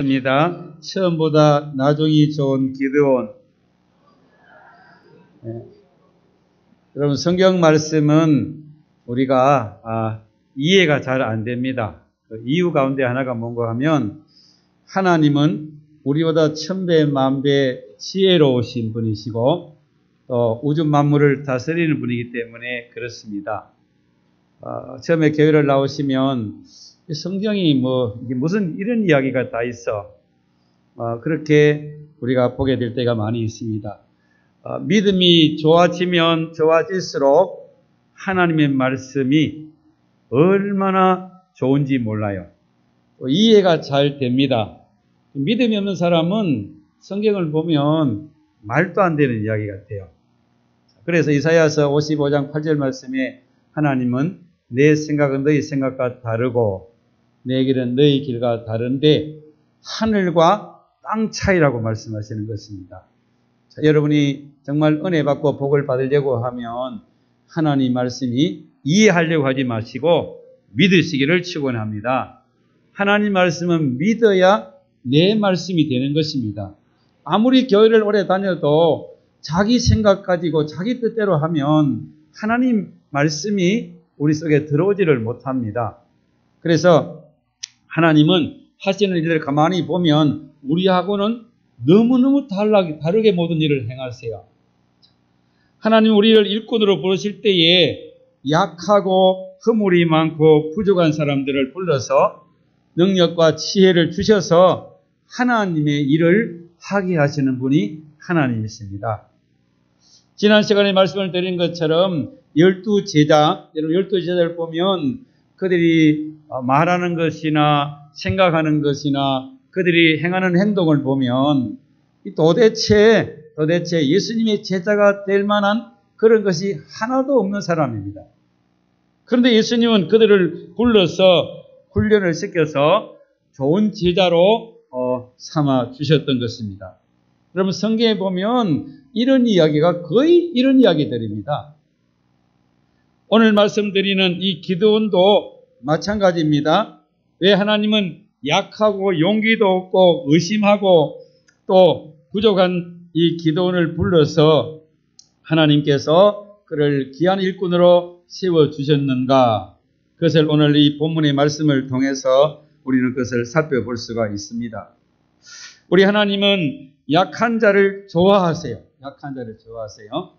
입니다. 처음보다 나중이 좋은 기드온. 여러분, 성경 말씀은 우리가 이해가 잘 안 됩니다. 그 이유 가운데 하나가 뭔가 하면, 하나님은 우리보다 천배 만배 지혜로우신 분이시고 또 우주 만물을 다스리는 분이기 때문에 그렇습니다. 처음에 교회를 나오시면 성경이 이게 무슨 이런 이야기가 다 있어. 그렇게 우리가 보게 될 때가 많이 있습니다. 믿음이 좋아지면 좋아질수록 하나님의 말씀이 얼마나 좋은지 몰라요. 이해가 잘 됩니다. 믿음이 없는 사람은 성경을 보면 말도 안 되는 이야기 같아요. 그래서 이사야서 55장 8절 말씀에 하나님은 내 생각은 너희 생각과 다르고 내 길은 너희 길과 다른데 하늘과 땅 차이라고 말씀하시는 것입니다. 자, 여러분이 정말 은혜 받고 복을 받으려고 하면 하나님 말씀이 이해하려고 하지 마시고 믿으시기를 축원합니다. 하나님 말씀은 믿어야 내 말씀이 되는 것입니다. 아무리 교회를 오래 다녀도 자기 생각 가지고 자기 뜻대로 하면 하나님 말씀이 우리 속에 들어오지를 못합니다. 그래서 하나님은 하시는 일을 가만히 보면 우리하고는 너무너무 다르게 모든 일을 행하세요. 하나님 우리를 일꾼으로 부르실 때에 약하고 허물이 많고 부족한 사람들을 불러서 능력과 지혜를 주셔서 하나님의 일을 하게 하시는 분이 하나님이십니다. 지난 시간에 말씀을 드린 것처럼 12제자, 여러분 12제자를 보면 그들이 말하는 것이나 생각하는 것이나 그들이 행하는 행동을 보면 도대체 예수님의 제자가 될 만한 그런 것이 하나도 없는 사람입니다. 그런데 예수님은 그들을 불러서 훈련을 시켜서 좋은 제자로 삼아 주셨던 것입니다. 여러분 성경에 보면 이런 이야기가 거의 이런 이야기들입니다. 오늘 말씀드리는 이 기드온도 마찬가지입니다. 왜 하나님은 약하고 용기도 없고 의심하고 또 부족한 이 기드온을 불러서 하나님께서 그를 귀한 일꾼으로 세워주셨는가? 그것을 오늘 이 본문의 말씀을 통해서 우리는 그것을 살펴볼 수가 있습니다. 우리 하나님은 약한 자를 좋아하세요. 약한 자를 좋아하세요.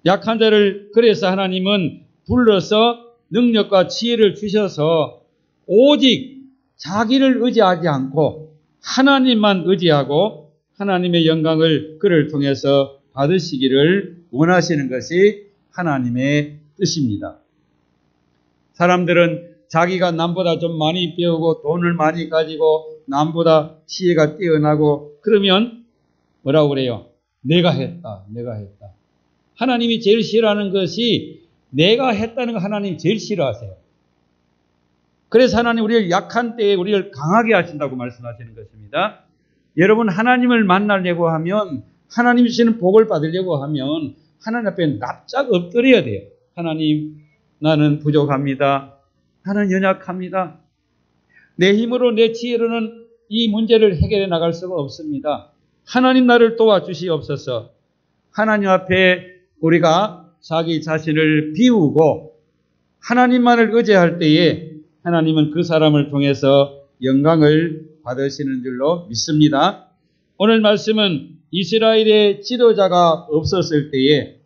약한 자를 그래서 하나님은 불러서 능력과 지혜를 주셔서 오직 자기를 의지하지 않고 하나님만 의지하고 하나님의 영광을 그를 통해서 받으시기를 원하시는 것이 하나님의 뜻입니다. 사람들은 자기가 남보다 좀 많이 배우고 돈을 많이 가지고 남보다 지혜가 뛰어나고 그러면 뭐라고 그래요? 내가 했다. 하나님이 제일 싫어하는 것이 내가 했다는 거 하나님 제일 싫어하세요. 그래서 하나님 우리를 약한 때에 우리를 강하게 하신다고 말씀하시는 것입니다. 여러분 하나님을 만나려고 하면 하나님 주시는 복을 받으려고 하면 하나님 앞에 납작 엎드려야 돼요. 하나님 나는 부족합니다. 나는 연약합니다. 내 힘으로 내 지혜로는 이 문제를 해결해 나갈 수가 없습니다. 하나님 나를 도와주시옵소서. 하나님 앞에 우리가 자기 자신을 비우고 하나님만을 의지할 때에 하나님은 그 사람을 통해서 영광을 받으시는 줄로 믿습니다. 오늘 말씀은 이스라엘의 지도자가 없었을 때에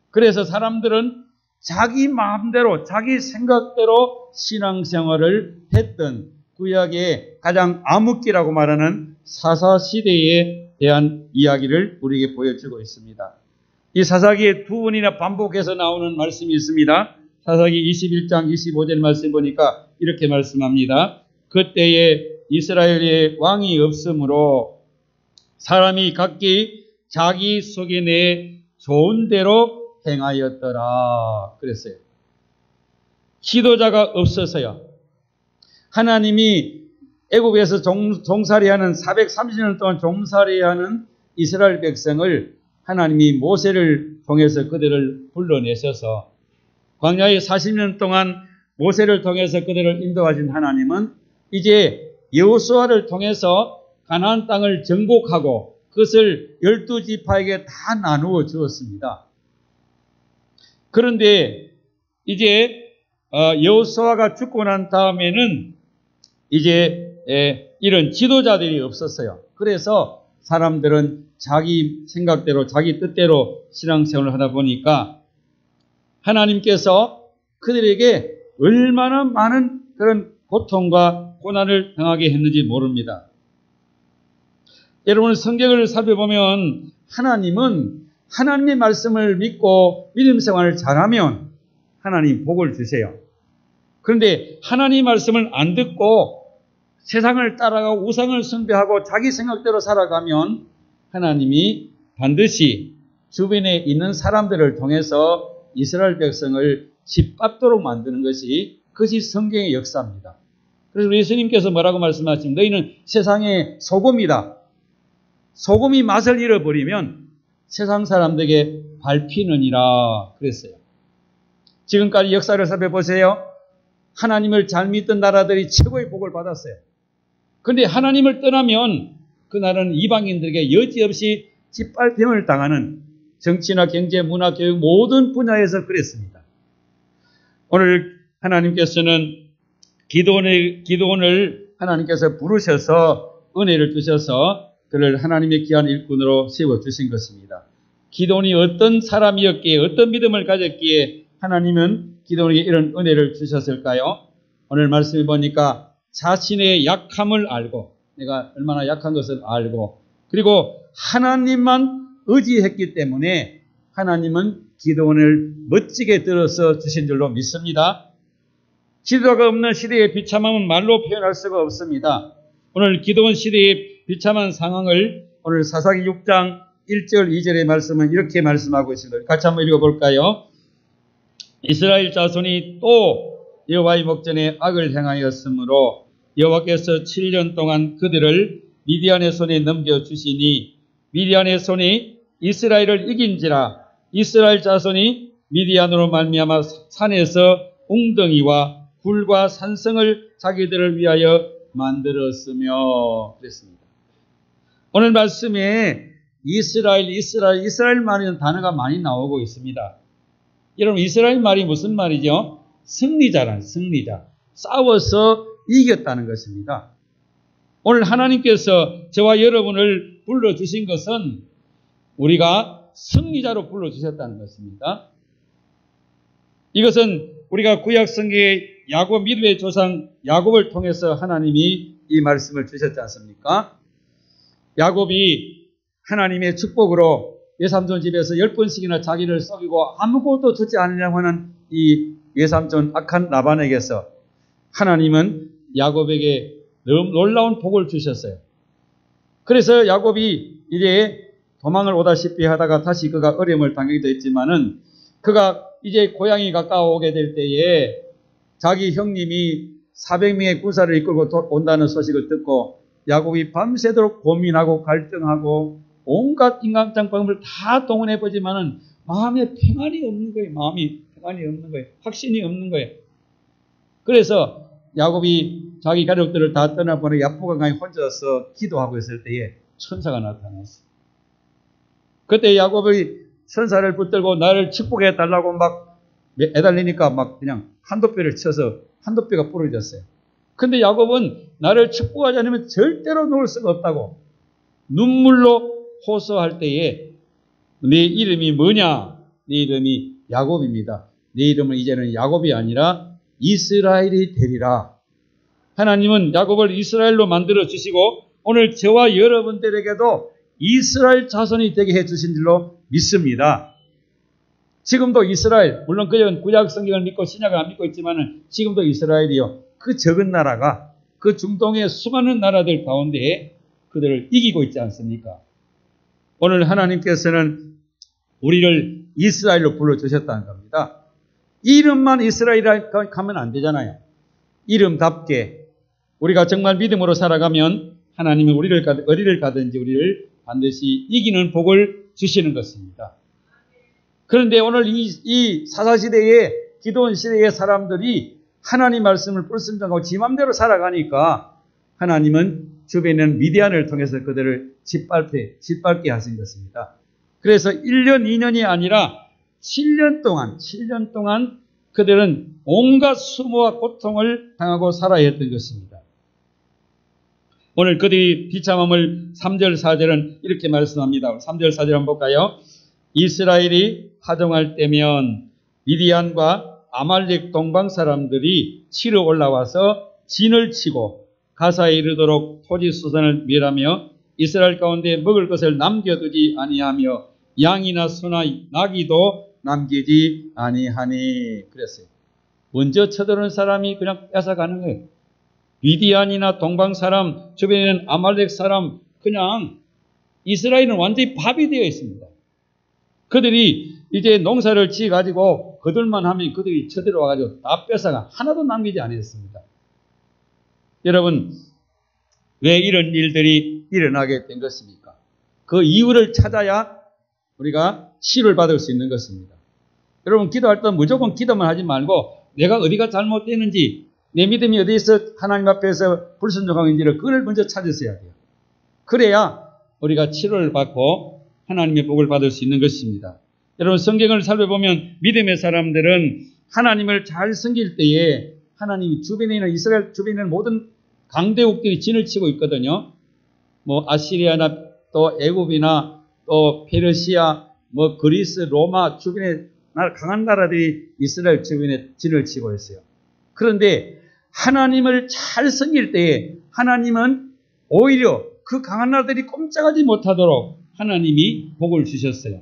그래서 사람들은 자기 마음대로 자기 생각대로 신앙생활을 했던 구약의 가장 암흑기라고 말하는 사사시대에 대한 이야기를 우리에게 보여주고 있습니다. 이 사사기에 두 번이나 반복해서 나오는 말씀이 있습니다. 사사기 21장 25절 말씀 보니까 이렇게 말씀합니다. 그때에 이스라엘에 왕이 없으므로 사람이 각기 자기 속에 내 좋은 대로 행하였더라 그랬어요. 지도자가 없어서요. 하나님이 애굽에서 종살이하는 430년 동안 종살이하는 이스라엘 백성을 하나님이 모세를 통해서 그들을 불러내셔서 광야에 40년 동안 모세를 통해서 그들을 인도하신 하나님은 이제 여호수아를 통해서 가나안 땅을 정복하고 그것을 12지파에게 다 나누어 주었습니다. 그런데 이제 여호수아가 죽고 난 다음에는 이제 이런 지도자들이 없었어요. 그래서 사람들은 자기 생각대로 자기 뜻대로 신앙생활을 하다 보니까 하나님께서 그들에게 얼마나 많은 그런 고통과 고난을 당하게 했는지 모릅니다. 여러분 성경을 살펴보면 하나님은 하나님의 말씀을 믿고 믿음 생활을 잘하면 하나님 복을 주세요. 그런데 하나님 말씀을 안 듣고 세상을 따라가고 우상을 숭배하고 자기 생각대로 살아가면 하나님이 반드시 주변에 있는 사람들을 통해서 이스라엘 백성을 짓밟도록 만드는 것이 그것이 성경의 역사입니다. 그래서 우리 예수님께서 뭐라고 말씀하시면 너희는 세상의 소금이다. 소금이 맛을 잃어버리면 세상 사람들에게 밟히느니라 그랬어요. 지금까지 역사를 살펴보세요. 하나님을 잘 믿던 나라들이 최고의 복을 받았어요. 그런데 하나님을 떠나면 그 나라는 이방인들에게 여지없이 짓밟힘을 당하는 정치나 경제, 문화, 교육 모든 분야에서 그랬습니다. 오늘 하나님께서는 기드온을 하나님께서 부르셔서 은혜를 주셔서 그를 하나님의 귀한 일꾼으로 세워주신 것입니다. 기드온이 어떤 사람이었기에 어떤 믿음을 가졌기에 하나님은 기드온에게 이런 은혜를 주셨을까요? 오늘 말씀해 보니까 자신의 약함을 알고 내가 얼마나 약한 것을 알고 그리고 하나님만 의지했기 때문에 하나님은 기드온을 멋지게 들어서 주신 줄로 믿습니다. 지도가 없는 시대의 비참함은 말로 표현할 수가 없습니다. 오늘 기드온 시대의 비참한 상황을 오늘 사사기 6장 1절 2절의 말씀은 이렇게 말씀하고 있습니다. 같이 한번 읽어볼까요? 이스라엘 자손이 또 여호와의 목전에 악을 행하였으므로 여호와께서 7년 동안 그들을 미디안의 손에 넘겨주시니 미디안의 손이 이스라엘을 이긴지라 이스라엘 자손이 미디안으로 말미암아 산에서 웅덩이와 굴과 산성을 자기들을 위하여 만들었으며 그랬습니다. 오늘 말씀에 이스라엘 말이라는 단어가 많이 나오고 있습니다. 여러분 이스라엘 말이 무슨 말이죠? 승리자란 승리자. 싸워서 이겼다는 것입니다. 오늘 하나님께서 저와 여러분을 불러주신 것은 우리가 승리자로 불러주셨다는 것입니다. 이것은 우리가 구약성경의 야곱 믿음의 조상 야곱을 통해서 하나님이 이 말씀을 주셨지 않습니까? 야곱이 하나님의 축복으로 외삼촌 집에서 10번씩이나 자기를 속이고 아무것도 듣지 않으려고 하는 이 외삼촌 악한 라반에게서 하나님은 야곱에게 너무 놀라운 복을 주셨어요. 그래서 야곱이 이제 도망을 오다시피 하다가 다시 그가 어려움을 당하기도 했지만은 그가 이제 고향이 가까워오게 될 때에 자기 형님이 400명의 군사를 이끌고 온다는 소식을 듣고 야곱이 밤새도록 고민하고 갈등하고 온갖 인간장방법을 다 동원해보지만은 마음에 평안이 없는 거예요. 마음이 평안이 없는 거예요. 확신이 없는 거예요. 그래서 야곱이 자기 가족들을 다 떠나보내 야복강에 혼자서 기도하고 있을 때에 천사가 나타났어요. 그때 야곱이 천사를 붙들고 나를 축복해 달라고 막 애달리니까 막 그냥 한도뼈를 쳐서 한도뼈가 부러졌어요. 근데 야곱은 나를 축복하지 않으면 절대로 놓을 수가 없다고 눈물로 호소할 때에 네 이름이 뭐냐? 네 이름이 야곱입니다. 네 이름은 이제는 야곱이 아니라 이스라엘이 되리라. 하나님은 야곱을 이스라엘로 만들어 주시고 오늘 저와 여러분들에게도 이스라엘 자손이 되게 해 주신 줄로 믿습니다. 지금도 이스라엘, 물론 그전 구약 성경을 믿고 신약을 안 믿고 있지만은 지금도 이스라엘이요. 그 적은 나라가 그 중동의 수많은 나라들 가운데 그들을 이기고 있지 않습니까? 오늘 하나님께서는 우리를 이스라엘로 불러주셨다는 겁니다. 이름만 이스라엘이라 하면 안 되잖아요. 이름답게 우리가 정말 믿음으로 살아가면 하나님은 어디를 가든지 우리를 반드시 이기는 복을 주시는 것입니다. 그런데 오늘 이 사사시대의 기드온 시대의 사람들이 하나님 말씀을 불순종하고 지 맘대로 살아가니까 하나님은 주변에 미디안을 통해서 그들을 짓밟게 하신 것입니다. 그래서 1년, 2년이 아니라 7년 동안 그들은 온갖 수모와 고통을 당하고 살아야 했던 것입니다. 오늘 그들이 비참함을 3절, 4절은 이렇게 말씀합니다. 3절, 4절 한번 볼까요? 이스라엘이 파종할 때면 미디안과 아말렉 동방 사람들이 치러 올라와서 진을 치고 가사에 이르도록 토지 수산을 멸하며 이스라엘 가운데 먹을 것을 남겨두지 아니하며 양이나 소나 나귀도 남기지 아니하니. 그랬어요. 먼저 쳐들어오는 사람이 그냥 뺏어가는 거예요. 미디안이나 동방 사람, 주변에는 아말렉 사람, 그냥 이스라엘은 완전히 밥이 되어 있습니다. 그들이 이제 농사를 지어가지고 그들만 하면 그들이 쳐들어와가지고 다 뺏어가 하나도 남기지 않았습니다. 여러분, 왜 이런 일들이 일어나게 된 것입니까? 그 이유를 찾아야 우리가 치유를 받을 수 있는 것입니다. 여러분, 기도할 때 무조건 기도만 하지 말고 내가 어디가 잘못되는지, 내 믿음이 어디서 하나님 앞에서 불순종한지를 그걸 먼저 찾으셔야 돼요. 그래야 우리가 치료를 받고 하나님의 복을 받을 수 있는 것입니다. 여러분, 성경을 살펴보면 믿음의 사람들은 하나님을 잘 섬길 때에 하나님이 주변에 있는 이스라엘 주변에 있는 모든 강대국들이 진을 치고 있거든요. 뭐 아시리아나 또 애굽이나 또 페르시아, 뭐 그리스, 로마 주변에 강한 나라들이 이스라엘 주변에 진을 치고 있어요. 그런데 하나님을 잘 섬길 때에 하나님은 오히려 그 강한 나라들이 꼼짝하지 못하도록 하나님이 복을 주셨어요.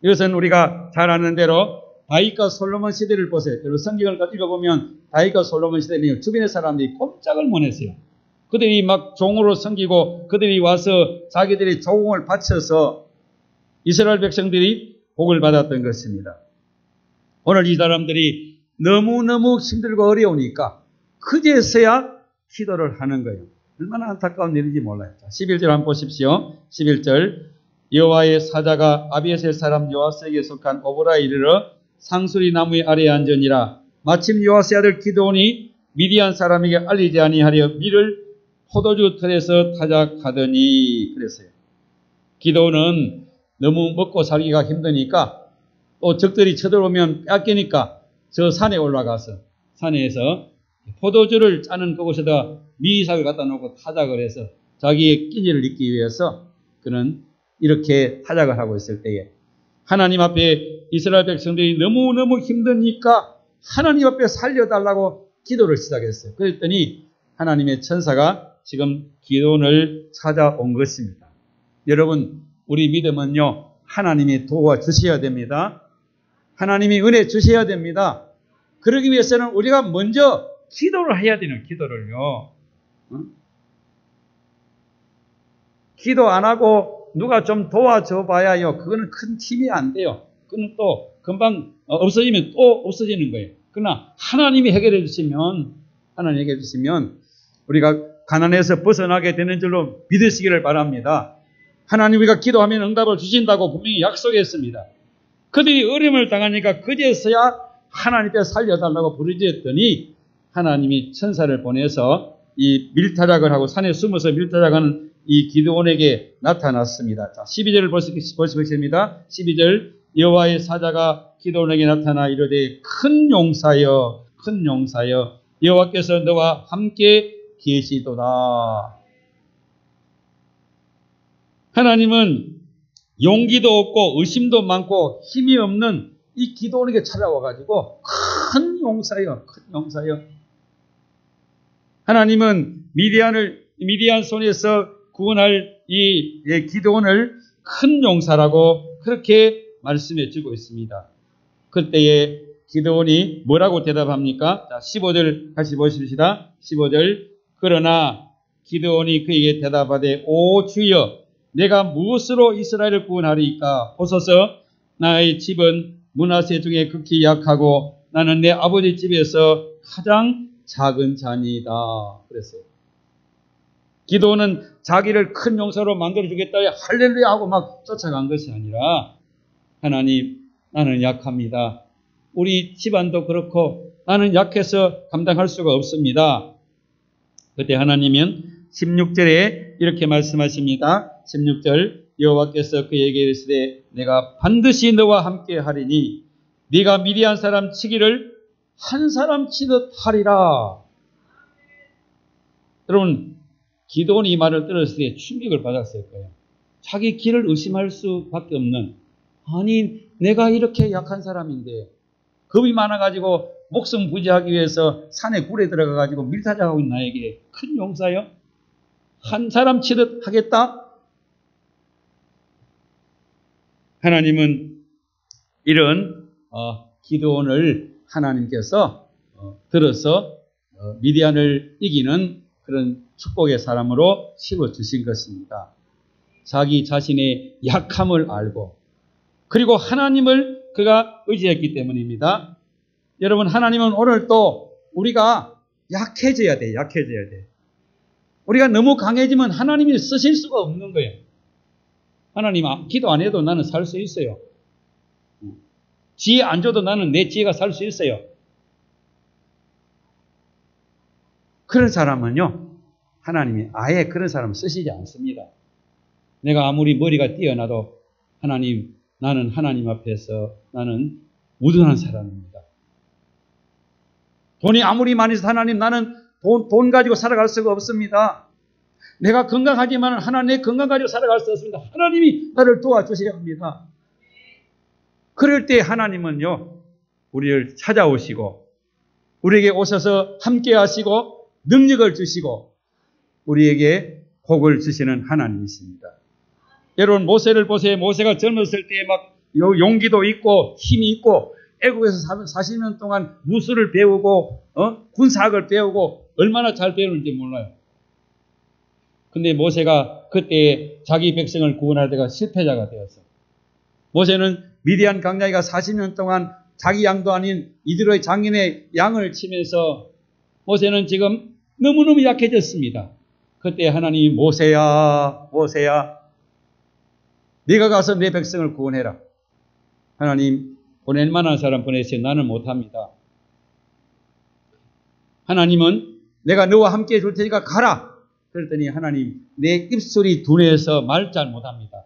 이것은 우리가 잘 아는 대로 다윗과 솔로몬 시대를 보세요. 여러분, 성경을 읽어보면 다윗과 솔로몬 시대는 주변의 사람들이 꼼짝을 못했어요. 그들이 막 종으로 섬기고 그들이 와서 자기들의 조공을 바쳐서 이스라엘 백성들이 복을 받았던 것입니다. 오늘 이 사람들이 너무너무 힘들고 어려우니까 그제서야 기도를 하는 거예요. 얼마나 안타까운 일인지 몰라요. 11절 한번 보십시오. 11절 여호와의 사자가 아비에셀 사람 요아스에게 속한 오보라에 이르러 상수리 나무의 아래에 앉으니라. 마침 요아스의 아들 기드온이 미디안 사람에게 알리지 아니하려 밀을 포도주 틀에서 타작하더니. 그랬어요. 기드온은 너무 먹고 살기가 힘드니까 또 적들이 쳐들어오면 뺏기니까 저 산에 올라가서 산에서 포도주를 짜는 그곳에다 미삭을 갖다 놓고 타작을 해서 자기의 끼니를 잊기 위해서 그는 이렇게 타작을 하고 있을 때에 하나님 앞에 이스라엘 백성들이 너무너무 힘드니까 하나님 앞에 살려달라고 기도를 시작했어요. 그랬더니 하나님의 천사가 지금 기도원을 찾아온 것입니다. 여러분, 우리 믿음은요, 하나님이 도와주셔야 됩니다. 하나님이 은혜 주셔야 됩니다. 그러기 위해서는 우리가 먼저 기도를 해야 되는 기도를요. 기도 안 하고 누가 좀 도와줘 봐야요. 그거는 큰 힘이 안 돼요. 그건 또 금방 없어지면 또 없어지는 거예요. 그러나 하나님이 해결해 주시면 우리가 가난에서 벗어나게 되는 줄로 믿으시기를 바랍니다. 하나님 우리가 기도하면 응답을 주신다고 분명히 약속했습니다. 그들이 어려움을 당하니까 그제서야 하나님께 살려달라고 부르짖었더니 하나님이 천사를 보내서 이 밀타작을 하고 산에 숨어서 밀타작하는 이 기드온에게 나타났습니다. 자, 12절을 보시겠습니다. 12절 여호와의 사자가 기드온에게 나타나 이르되 큰 용사여 여호와께서 너와 함께 계시도다. 하나님은 용기도 없고 의심도 많고 힘이 없는 이 기드온에게 찾아와가지고 큰 용사여. 하나님은 미디안 손에서 구원할 이 기드온을 큰 용사라고 그렇게 말씀해 주고 있습니다. 그때에 기드온이 뭐라고 대답합니까? 자, 15절 다시 보십시다. 15절 그러나 기드온이 그에게 대답하되 오 주여 내가 무엇으로 이스라엘을 구원하리까? 보소서 나의 집은 므낫세 중에 극히 약하고 나는 내 아버지 집에서 가장 작은 자니이다. 그랬어요. 기도는 자기를 큰 용사로 만들어주겠다 할렐루야 하고 막 쫓아간 것이 아니라 하나님 나는 약합니다. 우리 집안도 그렇고 나는 약해서 감당할 수가 없습니다. 그때 하나님은 16절에 이렇게 말씀하십니다. 16절 여호와께서 그에게 이르시되 내가 반드시 너와 함께 하리니 네가 미디안 사람 치기를 한 사람 치듯 하리라. 여러분, 기도원이 이 말을 들었을 때 충격을 받았을 거예요. 자기 길을 의심할 수밖에 없는, 아니 내가 이렇게 약한 사람인데 겁이 많아가지고 목숨 부지하기 위해서 산에 굴에 들어가가지고 밀타작하고 있는 나에게 큰 용사요? 한 사람 치듯 하겠다? 하나님은 이런 기도원을 하나님께서 들어서 미디안을 이기는 그런 축복의 사람으로 씹어주신 것입니다. 자기 자신의 약함을 알고 그리고 하나님을 그가 의지했기 때문입니다. 여러분, 하나님은 오늘 또 우리가 약해져야 돼. 약해져야 돼. 우리가 너무 강해지면 하나님이 쓰실 수가 없는 거예요. 하나님 기도 안 해도 나는 살 수 있어요. 지혜 안 줘도 나는 내 지혜가 살 수 있어요. 그런 사람은요, 하나님이 아예 그런 사람 쓰시지 않습니다. 내가 아무리 머리가 뛰어나도 하나님, 나는 하나님 앞에서 나는 무던한 사람입니다. 돈이 아무리 많이 있어도 하나님, 나는 돈 가지고 살아갈 수가 없습니다. 내가 건강하지만 하나님, 내 건강 가지고 살아갈 수 없습니다. 하나님이 나를 도와주셔야 합니다. 그럴 때 하나님은요, 우리를 찾아오시고 우리에게 오셔서 함께 하시고 능력을 주시고 우리에게 복을 주시는 하나님이십니다. 여러분, 모세를 보세요. 모세가 젊었을 때 막 용기도 있고 힘이 있고 애국에서 40년 동안 무술을 배우고 군사학을 배우고 얼마나 잘 배우는지 몰라요. 근데 모세가 그때 자기 백성을 구원할 때가 실패자가 되었어. 모세는 미디안 광야가 40년 동안 자기 양도 아닌 이들의 장인의 양을 치면서 모세는 지금 너무너무 약해졌습니다. 그때 하나님이 모세야, 모세야, 네가 가서 내 백성을 구원해라. 하나님, 보낼 만한 사람 보내세요. 나는 못합니다. 하나님은 내가 너와 함께 해줄 테니까 가라. 그랬더니 하나님, 내 입술이 둔해서 말 잘 못합니다.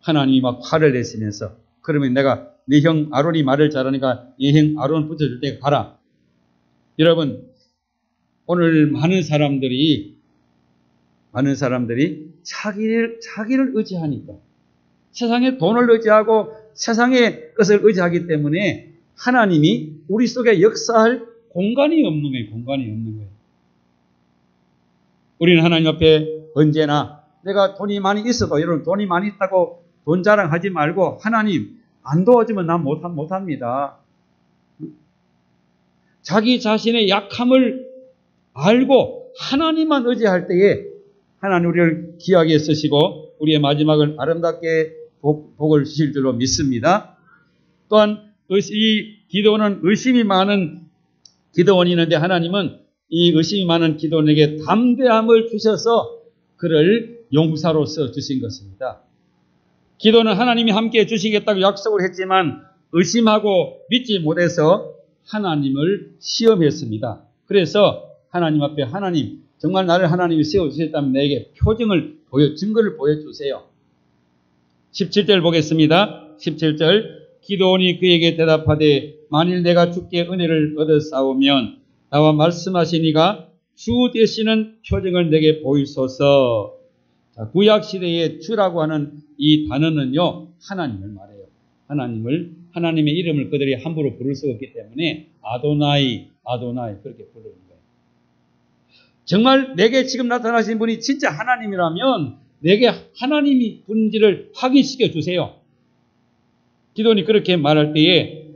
하나님이 막 화를 내시면서, 그러면 내가 네 형 아론이 말을 잘하니까 네 형 아론 붙여줄 테니까 가라. 여러분, 오늘 많은 사람들이 자기를 의지하니까, 세상의 돈을 의지하고 세상의 것을 의지하기 때문에 하나님이 우리 속에 역사할 공간이 없는 거예요. 공간이 없는 거예요. 우리는 하나님 앞에 언제나 내가 돈이 많이 있어도, 여러분 돈이 많이 있다고 돈 자랑하지 말고 하나님 안 도와주면 난 못합니다. 자기 자신의 약함을 알고 하나님만 의지할 때에 하나님 우리를 귀하게 쓰시고 우리의 마지막을 아름답게 복을 주실 줄로 믿습니다. 또한 이 기도원은 의심이 많은 기도원이 있는데 하나님은 이 의심이 많은 기도원에게 담대함을 주셔서 그를 용사로서 주신 것입니다. 기도는 하나님이 함께 주시겠다고 약속을 했지만 의심하고 믿지 못해서 하나님을 시험했습니다. 그래서 하나님 앞에 하나님, 정말 나를 하나님이 세워주셨다면 내게 증거를 보여주세요. 17절 보겠습니다. 17절 기도원이 그에게 대답하되 만일 내가 주께 은혜를 얻었사오면 나와 말씀하시니가 주 되시는 표징을 내게 보이소서. 자, 구약시대의 주라고 하는 이 단어는요, 하나님을 말해요. 하나님의 이름을 그들이 함부로 부를 수가 없기 때문에 아도나이 그렇게 부르는 거예요. 정말 내게 지금 나타나신 분이 진짜 하나님이라면 내게 하나님이 분지를 확인시켜 주세요. 기도원이 그렇게 말할 때에,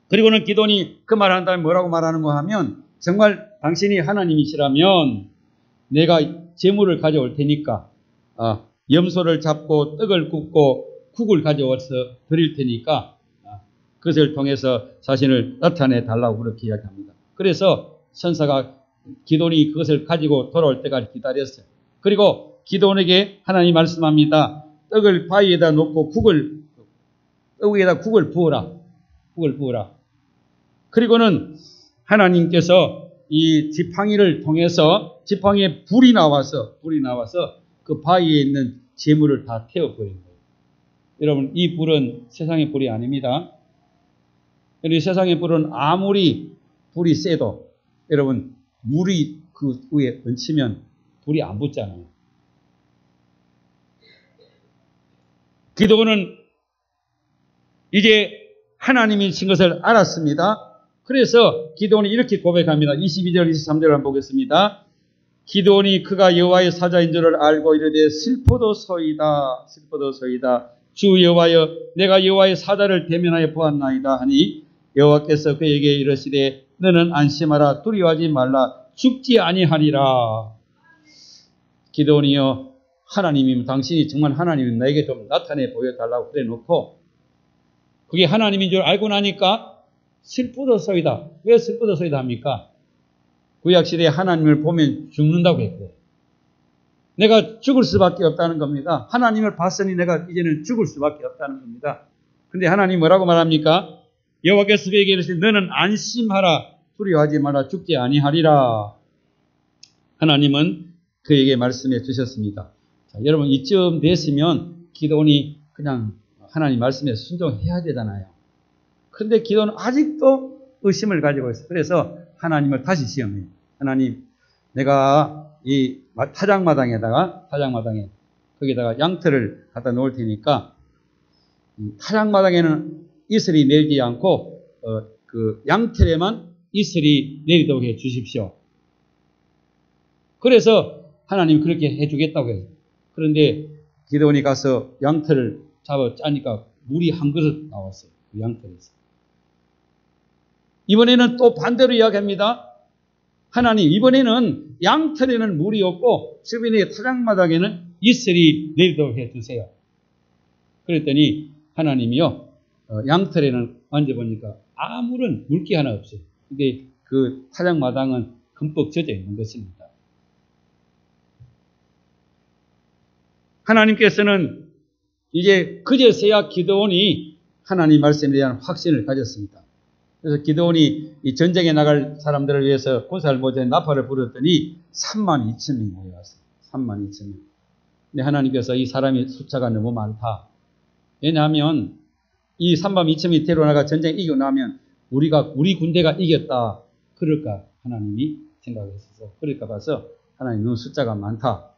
그리고는 기도원이 그 말한 다음에 뭐라고 말하는가 하면, 정말 당신이 하나님이시라면 내가 제물을 가져올 테니까 염소를 잡고 떡을 굽고 국을 가져와서 드릴 테니까 그것을 통해서 자신을 나타내 달라고 그렇게 이야기합니다. 그래서 선사가 기도원이 그것을 가지고 돌아올 때까지 기다렸어요. 그리고 기도원에게 하나님이 말씀합니다. 떡을 바위에다 놓고 떡 위에다 국을 부어라. 그리고는 하나님께서 이 지팡이를 통해서 지팡이에 불이 나와서 그 바위에 있는 재물을 다 태워버린 거예요. 여러분, 이 불은 세상의 불이 아닙니다. 이 세상의 불은 아무리 불이 세도 여러분, 물이 그 위에 얹히면 불이 안 붙잖아요. 기도는 이제 하나님이신 것을 알았습니다. 그래서 기도원이 이렇게 고백합니다. 22절, 23절 한번 보겠습니다. 기도원이 그가 여호와의 사자인 줄을 알고 이르되 슬퍼도소이다. 주 여호와여, 내가 여호와의 사자를 대면하여 보았나이다 하니 여호와께서 그에게 이르시되 너는 안심하라, 두려워하지 말라, 죽지 아니하리라. 기도원이여, 하나님이면 당신이 정말 하나님이면 나에게 좀 나타내 보여달라고 그래 놓고 그게 하나님인 줄 알고 나니까 슬프도소이다. 왜 슬프도소이다 합니까? 구약시대에 하나님을 보면 죽는다고 했고요. 내가 죽을 수밖에 없다는 겁니다. 하나님을 봤으니 내가 이제는 죽을 수밖에 없다는 겁니다. 근데 하나님 뭐라고 말합니까? 여호와께서 그에게 이르시되 너는 안심하라, 두려워하지 마라, 죽지 아니하리라. 하나님은 그에게 말씀해 주셨습니다. 자, 여러분, 이쯤 됐으면 기도원이 그냥 하나님 말씀에 순종해야 되잖아요. 그런데 기도는 아직도 의심을 가지고 있어요. 그래서 하나님을 다시 시험해요. 하나님, 내가 이 타작마당에 거기다가 양털을 갖다 놓을 테니까 타작마당에는 이슬이 내리지 않고 그 양털에만 이슬이 내리도록 해 주십시오. 그래서 하나님 그렇게 해주겠다고 해요. 그런데 기도원이 가서 양털을 잡아 짜니까 물이 한 그릇 나왔어요. 그 양털에서. 이번에는 또 반대로 이야기합니다. 하나님, 이번에는 양털에는 물이 없고 주변의 타작마당에는 이슬이 내리도록 해주세요. 그랬더니 하나님이요, 양털에는 만져보니까 아무런 물기 하나 없어요. 근데 그 타작마당은 흠뻑 젖어 있는 것입니다. 하나님께서는 이제 그제서야 기도원이 하나님 말씀에 대한 확신을 가졌습니다. 그래서 기도원이 이 전쟁에 나갈 사람들을 위해서 군사를 모집해 나팔을 불었더니 32,000명이 모여왔어요. 32,000명. 근데 하나님께서 이 사람의 숫자가 너무 많다. 왜냐하면 이 32,000명이 데려나가 전쟁에 이기고 나면 우리 군대가 이겼다. 그럴까 하나님이 생각했어서 그럴까 봐서 하나님 너무 숫자가 많다.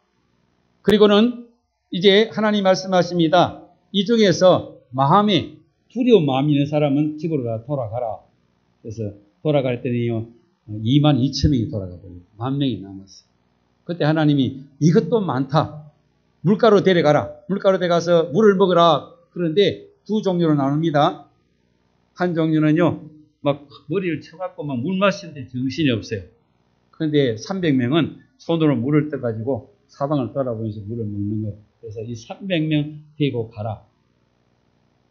그리고는 이제 하나님 말씀하십니다. 이 중에서 마음에 두려운 마음이 있는 사람은 집으로 다 돌아가라. 그래서 돌아갈 때는요, 22,000명이 돌아가 버려요. 10,000명이 남았어요. 그때 하나님이 이것도 많다. 물가로 데려가라. 물가로 데려가서 물을 먹으라. 그런데 두 종류로 나눕니다. 한 종류는요, 막 머리를 쳐갖고 막 물 마시는데 정신이 없어요. 그런데 300명은 손으로 물을 떠가지고 사방을 돌아보면서 물을 먹는 거예요. 그래서 이 300명 데리고 가라.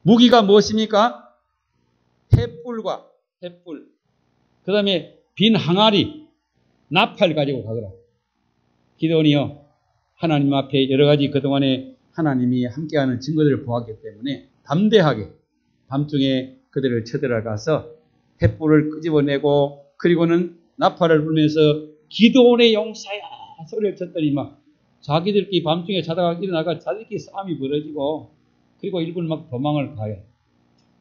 무기가 무엇입니까? 횃불, 그 다음에 빈 항아리, 나팔 가지고 가거라. 기도원이요, 하나님 앞에 여러 가지 그동안에 하나님이 함께하는 증거들을 보았기 때문에 담대하게 밤중에 그들을 쳐들어가서 횃불을 끄집어내고 그리고는 나팔을 불면서 기도원의 용사야 소리를 쳤더니 막 자기들끼리 밤중에 자다가 일어나가 자기들끼리 싸움이 벌어지고 그리고 일부는 막 도망을 가요.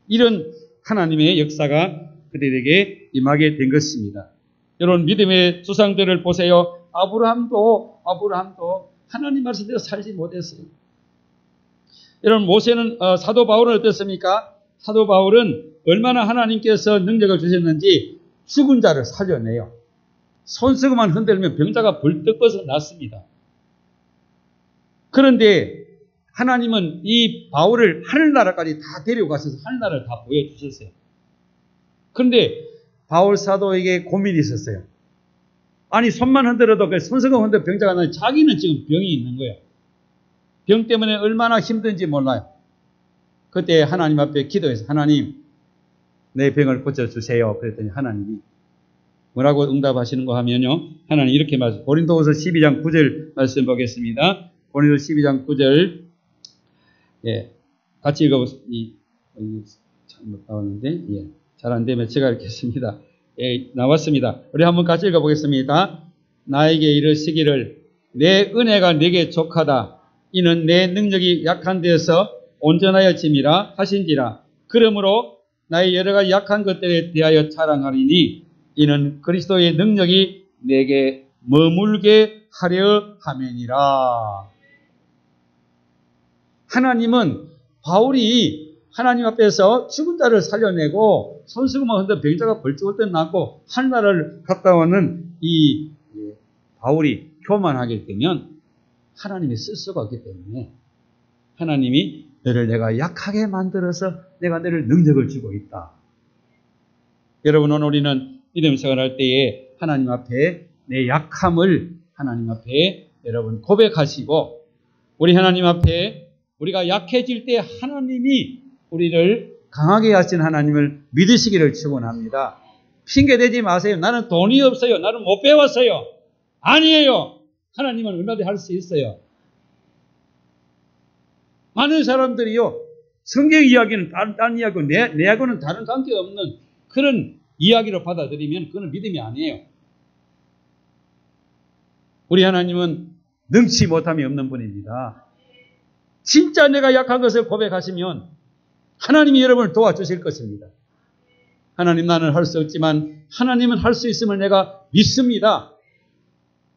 이런 하나님의 역사가 그들에게 임하게 된 것입니다. 여러분, 믿음의 조상들을 보세요. 아브라함도 하나님 말씀대로 살지 못했어요. 여러분, 모세는 사도 바울은 어떻습니까? 사도 바울은 얼마나 하나님께서 능력을 주셨는지 죽은 자를 살려내요. 손수건만 흔들면 병자가 벌떡 벗어났습니다. 그런데 하나님은 이 바울을 하늘나라까지 다 데려가셔서 하늘나라를 다 보여주셨어요. 그런데 바울 사도에게 고민이 있었어요. 아니, 손만 흔들어도 그 손수건 흔들 병자가 나는데 자기는 지금 병이 있는 거예요. 병 때문에 얼마나 힘든지 몰라요. 그때 하나님 앞에 기도해서 하나님, 내 병을 고쳐주세요. 그랬더니 하나님이 뭐라고 응답하시는 거 하면요. 하나님 이렇게 말씀, 고린도후서 12장 9절 말씀 보겠습니다. 고린도후서 12장 9절. 예, 같이 읽어보세요. 잘못 나왔는데, 예, 잘 안 되면 제가 읽겠습니다. 나왔습니다. 우리 한번 같이 읽어보겠습니다. 나에게 이르시기를 내 은혜가 내게 족하다. 이는 내 능력이 약한 데서 온전하여 짐이라 하신지라. 그러므로 나의 여러 가지 약한 것들에 대하여 자랑하리니 이는 그리스도의 능력이 내게 머물게 하려 함이니라. 하나님은 바울이 하나님 앞에서 죽은 자를 살려내고 손수건만 흔들 병자가 벌쩍 낫고 하늘나라를 갔다 오는 이 바울이 교만하게 되면 하나님이 쓸 수가 없기 때문에 하나님이 너를 내가 약하게 만들어서 내가 너를 능력을 주고 있다. 여러분, 오늘 우리는 믿음 생활할 때에 하나님 앞에 내 약함을 하나님 앞에 여러분 고백하시고, 우리 하나님 앞에 우리가 약해질 때 하나님이 우리를 강하게 하신 하나님을 믿으시기를 축원합니다. 핑계대지 마세요. 나는 돈이 없어요. 나는 못 배웠어요. 아니에요. 하나님은 얼마든지 할 수 있어요. 많은 사람들이요, 성경 이야기는 다른 이야기고 내하고는 다른 관계없는 그런 이야기로 받아들이면 그건 믿음이 아니에요. 우리 하나님은 능치 못함이 없는 분입니다. 진짜 내가 약한 것을 고백하시면 하나님이 여러분을 도와주실 것입니다. 하나님, 나는 할 수 없지만 하나님은 할 수 있음을 내가 믿습니다.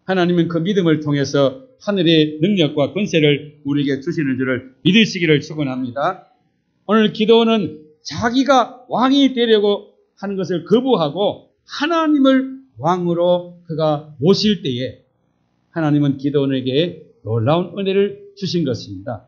하나님은 그 믿음을 통해서 하늘의 능력과 권세를 우리에게 주시는 줄을 믿으시기를 축원합니다. 오늘 기도는 자기가 왕이 되려고 하는 것을 거부하고 하나님을 왕으로 그가 모실 때에 하나님은 기도원에게 놀라운 은혜를 주신 것입니다.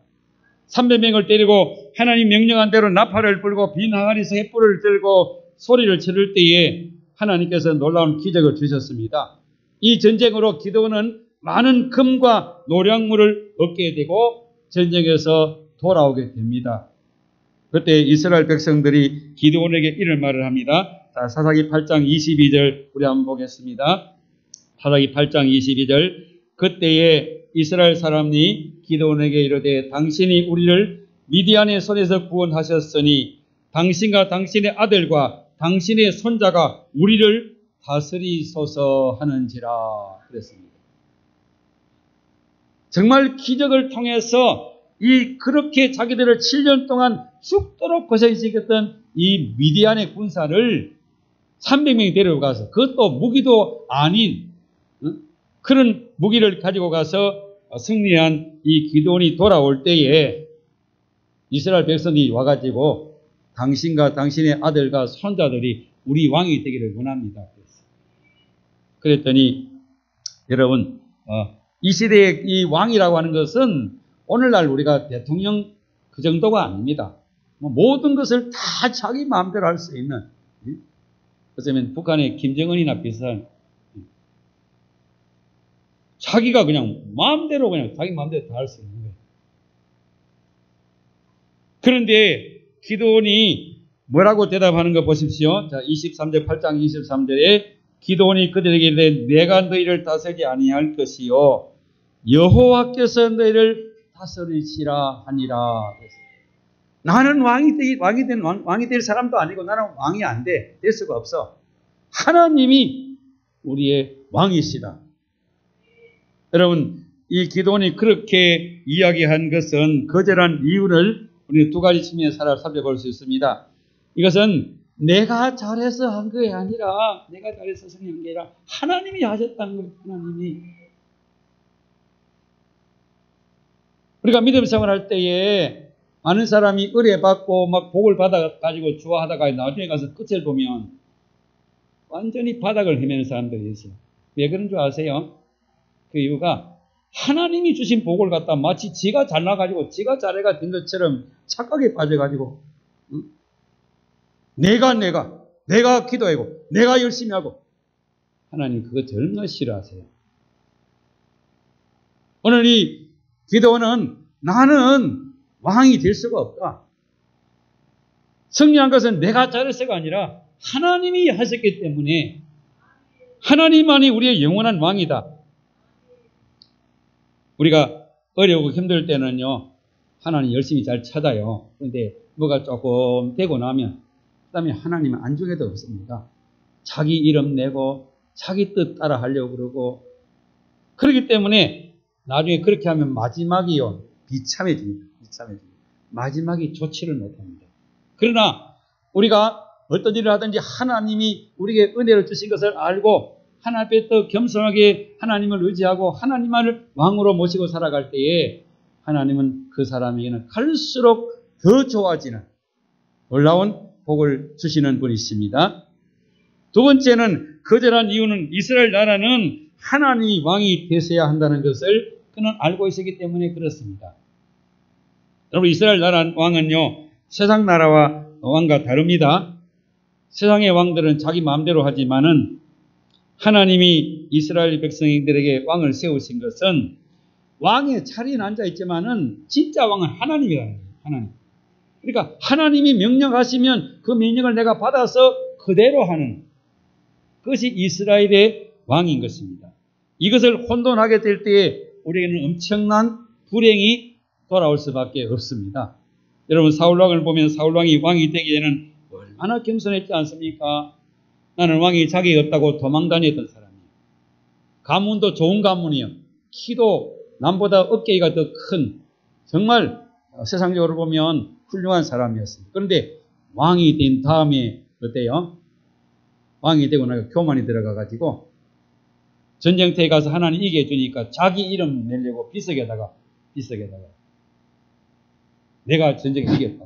300명을 때리고 하나님 명령한 대로 나팔을 불고 빈 항아리에서 횃불을 들고 소리를 치를 때에 하나님께서 놀라운 기적을 주셨습니다. 이 전쟁으로 기도원은 많은 금과 노량물을 얻게 되고 전쟁에서 돌아오게 됩니다. 그때 이스라엘 백성들이 기드온에게 이런 말을 합니다. 자, 사사기 8장 22절 우리 한번 보겠습니다. 사사기 8장 22절. 그때에 이스라엘 사람이 기드온에게 이르되 당신이 우리를 미디안의 손에서 구원하셨으니 당신과 당신의 아들과 당신의 손자가 우리를 다스리소서 하는지라 그랬습니다. 정말 기적을 통해서 그렇게 자기들을 7년 동안 죽도록 고생시켰던 이 미디안의 군사를 300명이 데려가서, 그것도 무기도 아닌 그런 무기를 가지고 가서 승리한 이 기드온이 돌아올 때에 이스라엘 백성이 와가지고 당신과 당신의 아들과 손자들이 우리 왕이 되기를 원합니다. 그랬더니 여러분, 이 시대의 이 왕이라고 하는 것은 오늘날 우리가 대통령 그 정도가 아닙니다. 모든 것을 다 자기 마음대로 할 수 있는, 어쩌면 북한의 김정은이나 비슷한, 자기가 그냥 마음대로 그냥 자기 마음대로 다 할 수 있는 거예요. 그런데 기드온이 뭐라고 대답하는 거 보십시오. 자, 23절 8장 23절에 기드온이 그들에게 이르되 내가 너희를 다스리지 아니할 것이요 여호와께서 너희를 다스리시라 하니라. 나는 왕이 될 사람도 아니고 나는 왕이 안 돼. 될 수가 없어. 하나님이 우리의 왕이시다. 여러분, 이 기드온이 그렇게 이야기한 것은 거절한 이유를 우리 두 가지 측면에서 살펴볼 수 있습니다. 이것은 내가 잘해서 한 게 아니라, 내가 잘해서 성공한 게 아니라 하나님이 하셨다는 거예요. 하나님이. 우리가 믿음 생활할 때에 많은 사람이 의뢰받고 막 복을 받아가지고 좋아하다가 나중에 가서 끝을 보면 완전히 바닥을 헤매는 사람들이 있어요. 왜 그런 줄 아세요? 그 이유가 하나님이 주신 복을 갖다 마치 지가 잘나가지고 지가 잘해가 된 것처럼 착각에 빠져가지고 내가 기도하고 내가 열심히 하고, 하나님 그거 정말 싫어하세요. 오늘 이 기도는 나는 왕이 될 수가 없다. 승리한 것은 내가 잘해서가 아니라 하나님이 하셨기 때문에 하나님만이 우리의 영원한 왕이다. 우리가 어려우고 힘들 때는요, 하나님 열심히 잘 찾아요. 그런데 뭐가 조금 되고 나면 그 다음에 하나님은 안중에도 없습니다. 자기 이름 내고 자기 뜻 따라 하려고 그러고, 그렇기 때문에 나중에 그렇게 하면 마지막이요, 비참해집니다. 비참해집니다. 마지막이 좋지를 못합니다. 그러나 우리가 어떤 일을 하든지 하나님이 우리에게 은혜를 주신 것을 알고 하나님 앞에 더 겸손하게 하나님을 의지하고 하나님을 왕으로 모시고 살아갈 때에 하나님은 그 사람에게는 갈수록 더 좋아지는 놀라운 복을 주시는 분이십니다. 두 번째는 거절한 이유는 이스라엘 나라는 하나님이 왕이 되셔야 한다는 것을 그는 알고 있었기 때문에 그렇습니다. 여러분, 이스라엘 나라 왕은요, 세상 나라와 왕과 다릅니다. 세상의 왕들은 자기 마음대로 하지만은 하나님이 이스라엘 백성들에게 왕을 세우신 것은 왕의 자리에 앉아 있지만은 진짜 왕은 하나님이라는 거예요. 하나님. 그러니까 하나님이 명령하시면 그 명령을 내가 받아서 그대로 하는 그것이 이스라엘의 왕인 것입니다. 이것을 혼돈하게 될 때에 우리에게는 엄청난 불행이 돌아올 수밖에 없습니다. 여러분, 사울왕을 보면 사울왕이 왕이 되기에는 얼마나 겸손했지 않습니까? 나는 왕이 자격이 없다고 도망다녔던 사람이에요. 가문도 좋은 가문이에요. 키도 남보다 어깨가 더 큰, 정말 세상적으로 보면 훌륭한 사람이었습니다. 그런데 왕이 된 다음에 어때요? 왕이 되고 나서 교만이 들어가가지고 전쟁터에 가서 하나님 이겨 주니까 자기 이름 내려고 비석에다가 내가 전쟁에 이겼다.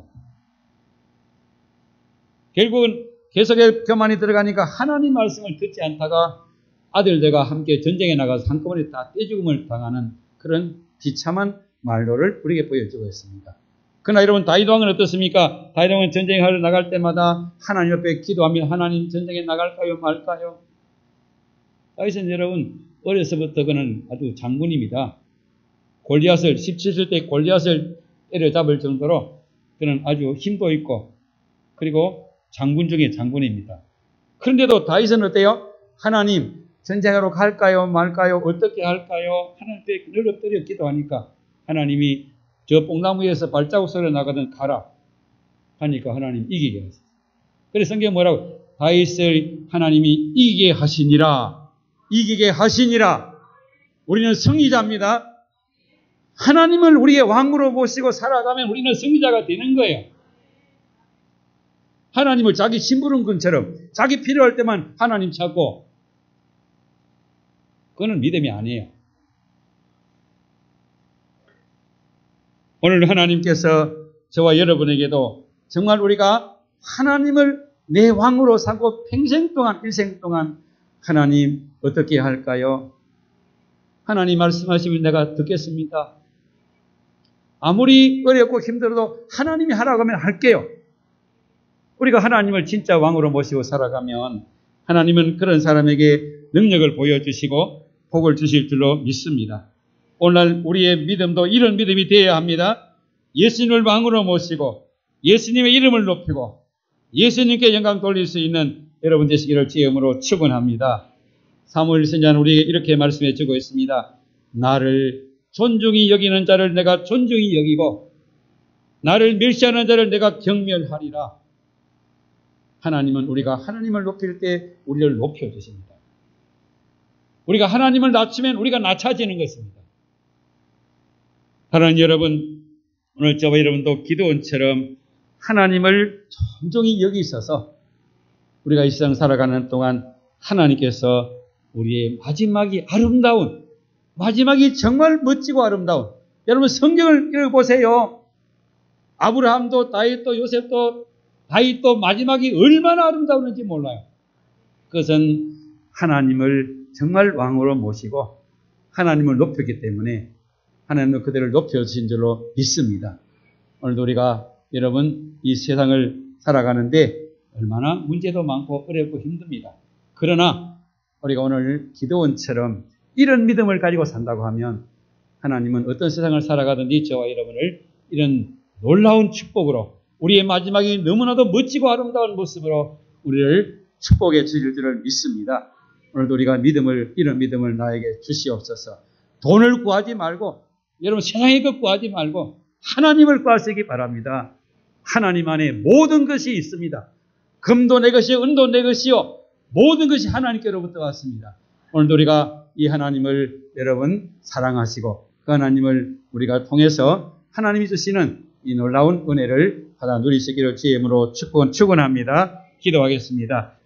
결국은 계속해 교만이 들어가니까 하나님 말씀을 듣지 않다가 아들들과 함께 전쟁에 나가서 한꺼번에 다 떼죽음을 당하는 그런 비참한 말로를 우리에게 보여주고 있습니다. 그러나 여러분, 다윗 왕은 어떻습니까? 다윗 왕은 전쟁하러 나갈 때마다 하나님 옆에 기도하며 하나님 전쟁에 나갈까요 말까요? 다윗은 여러분 어려서부터 그는 아주 장군입니다. 골리앗을 17세 때 골리앗을 때려잡을 정도로 그는 아주 힘도 있고 그리고 장군 중에 장군입니다. 그런데도 다윗은 어때요? 하나님 전쟁하러 갈까요 말까요? 어떻게 할까요? 하나님 앞에 늘 엎드려 기도하니까 하나님이 저 뽕나무에서 발자국 소리 나거든 가라 하니까 하나님 이기게 하셨어요. 그래서 성경 뭐라고? 다윗을 하나님이 이기게 하시니라. 이기게 하시니라. 우리는 승리자입니다. 하나님을 우리의 왕으로 모시고 살아가면 우리는 승리자가 되는 거예요. 하나님을 자기 심부름꾼처럼 자기 필요할 때만 하나님 찾고, 그거는 믿음이 아니에요. 오늘 하나님께서 저와 여러분에게도 정말 우리가 하나님을 내 왕으로 삼고 평생 동안, 일생 동안 하나님 어떻게 할까요? 하나님 말씀하시면 내가 듣겠습니다. 아무리 어렵고 힘들어도 하나님이 하라고 하면 할게요. 우리가 하나님을 진짜 왕으로 모시고 살아가면 하나님은 그런 사람에게 능력을 보여주시고 복을 주실 줄로 믿습니다. 오늘날 우리의 믿음도 이런 믿음이 되어야 합니다. 예수님을 왕으로 모시고 예수님의 이름을 높이고 예수님께 영광 돌릴 수 있는 여러분 되시기를 주님으로 축원합니다. 사무엘 선지자는 우리에게 이렇게 말씀해 주고 있습니다. 나를 존중히 여기는 자를 내가 존중히 여기고 나를 멸시하는 자를 내가 경멸하리라. 하나님은 우리가 하나님을 높일 때 우리를 높여주십니다. 우리가 하나님을 낮추면 우리가 낮아지는 것입니다. 하나님 여러분, 오늘 저와 여러분도 기도원처럼 하나님을 존중히 여기셔서 우리가 이 세상 살아가는 동안 하나님께서 우리의 마지막이 아름다운, 마지막이 정말 멋지고 아름다운, 여러분 성경을 읽어보세요. 아브라함도 다윗도 요셉도 다윗도 마지막이 얼마나 아름다웠는지 몰라요. 그것은 하나님을 정말 왕으로 모시고 하나님을 높였기 때문에 하나님은 그들을 높여주신 줄로 믿습니다. 오늘도 우리가 여러분 이 세상을 살아가는데 얼마나 문제도 많고 어렵고 힘듭니다. 그러나 우리가 오늘 기도원처럼 이런 믿음을 가지고 산다고 하면 하나님은 어떤 세상을 살아가든지 저와 여러분을 이런 놀라운 축복으로 우리의 마지막이 너무나도 멋지고 아름다운 모습으로 우리를 축복해 주실 줄을 믿습니다. 오늘도 우리가 이런 믿음을 나에게 주시옵소서. 돈을 구하지 말고 여러분 세상의 것 구하지 말고 하나님을 구하시기 바랍니다. 하나님 안에 모든 것이 있습니다. 금도 내 것이요 은도 내 것이요 모든 것이 하나님께로부터 왔습니다. 오늘도 우리가 이 하나님을 여러분 사랑하시고 그 하나님을 우리가 통해서 하나님이 주시는 이 놀라운 은혜를 받아 누리시기를 주의 이름으로 축원합니다. 기도하겠습니다.